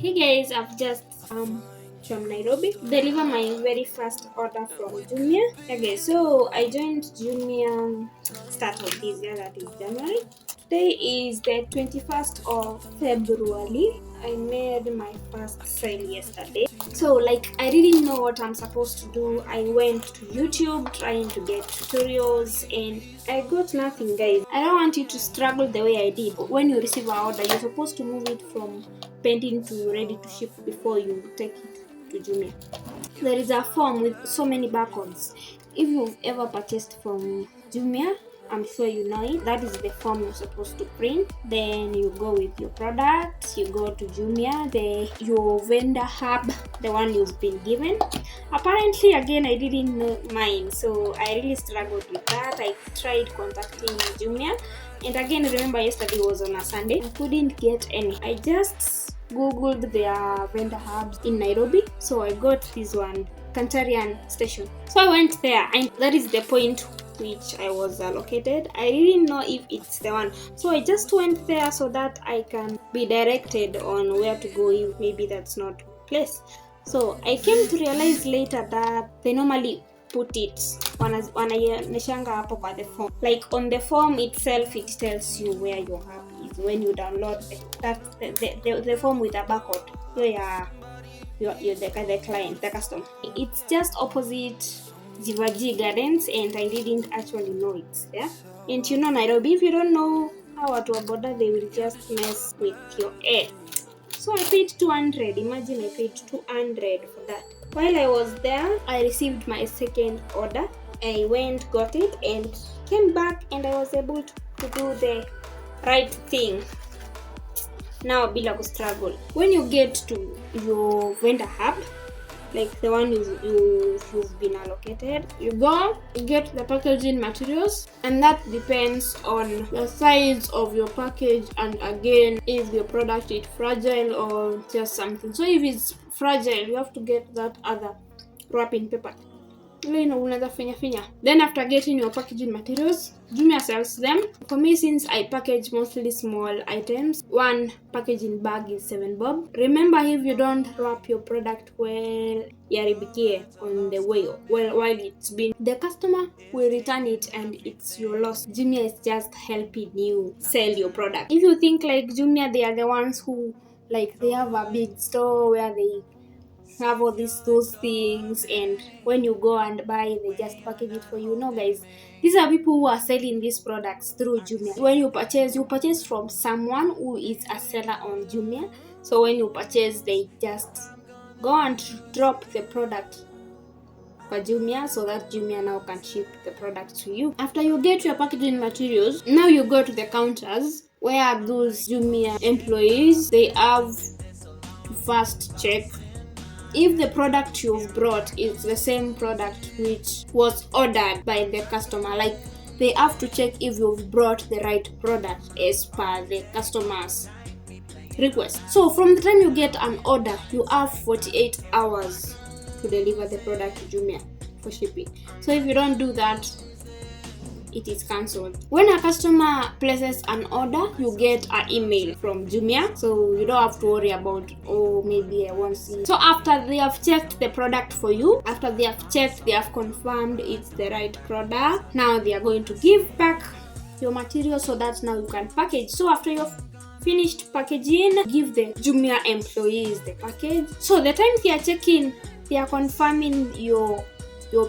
Hey guys, I've just from Nairobi deliver my very first order from Jumia. Okay, so I joined Jumia start of this year, that is January. Today is the 21st of February. I made my first sale yesterday. So I didn't know what I'm supposed to do. I went to YouTube trying to get tutorials and I got nothing, guys. I don't want you to struggle the way I did. When you receive an order, you're supposed to move it from pending to ready to ship before you take it to Jumia. There is a form with so many barcodes. If you've ever purchased from Jumia, I'm sure you know it. That is the form you're supposed to print. Then you go with your product, you go to Jumia, your vendor hub, the one you've been given. Apparently, again, I didn't know mine, so I really struggled with that. I tried contacting Jumia, and again, remember yesterday was on a Sunday. I couldn't get any. I just googled their vendor hubs in Nairobi, so I got this one, Kantarian station. So I went there, and that is the point which I was allocated. I didn't know if it's the one, so I just went there so that I can be directed on where to go if maybe that's not place. So I came to realize later that they normally put it wanaonyeshanga hapo kwa the form. Like on the form itself, it tells you where your hub is when you download the form with a barcode. You're the client, the customer. It's just opposite Jivaji Gardens, and I didn't actually know it's there. And you know Nairobi, if you don't know how to border, they will just mess with your head. So I paid 200. Imagine I paid 200 for that. While I was there, I received my second order. I went, got it, and came back, and I was able to do the right thing. Now, bila struggle. When you get to your vendor hub, like the one you've been allocated, you go, you get the packaging materials, and that depends on the size of your package, and again, if your product is fragile or just something. So if it's fragile, you have to get that other wrapping paper. Then after getting your packaging materials, Jumia sells them. For me, since I package mostly small items, one packaging bag is 7 bob. Remember, if you don't wrap your product well, yaribikie on the way while it's been, the customer will return it and it's your loss. Jumia is just helping you sell your product. If you think like Jumia, they are the ones who they have a big store where they have all those things, and when you go and buy, they just package it for you. No, guys, these are people who are selling these products through Jumia. When you purchase from someone who is a seller on Jumia. So when you purchase, they just go and drop the product for Jumia so that Jumia now can ship the product to you. After you get your packaging materials, now you go to the counters where those Jumia employees, they have to first check if the product you've brought is the same product which was ordered by the customer. Like, they have to check if you've brought the right product as per the customer's request. So from the time you get an order, you have 48 hours to deliver the product to Jumia for shipping. So if you don't do that, it is cancelled. When a customer places an order, you get an email from Jumia, so you don't have to worry about, maybe I won't see. So after they have checked the product for you, after they have checked, they have confirmed it's the right product, now they are going to give back your material so that now you can package. So after you've finished packaging, give the Jumia employees the package. So the time they are checking, they are confirming your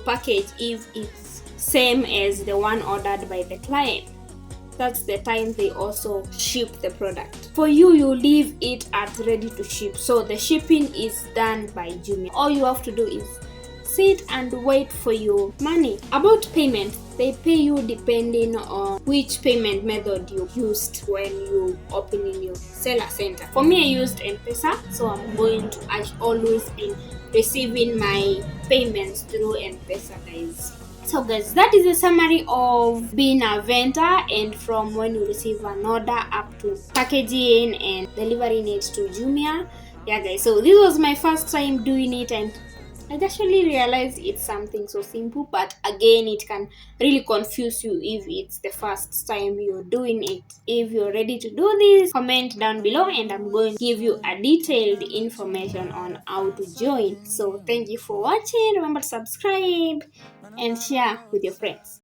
package if it's same as the one ordered by the client. That's the time they also ship the product. For you, you leave it at ready to ship. So the shipping is done by Jumia. All you have to do is sit and wait for your money. About payment, they pay you depending on which payment method you used when you open in your seller center. For me, I used M-Pesa, so I'm going to always be receiving my payments through M-Pesa, guys. So guys, that is a summary of being a vendor, and from when you receive an order up to packaging and delivering it to Jumia. Yeah guys, so this was my first time doing it, and I actually realized it's something so simple, but again, it can really confuse you if it's the first time you're doing it. If you're ready to do this, comment down below and I'm going to give you a detailed information on how to join. So, thank you for watching. Remember to subscribe and share with your friends.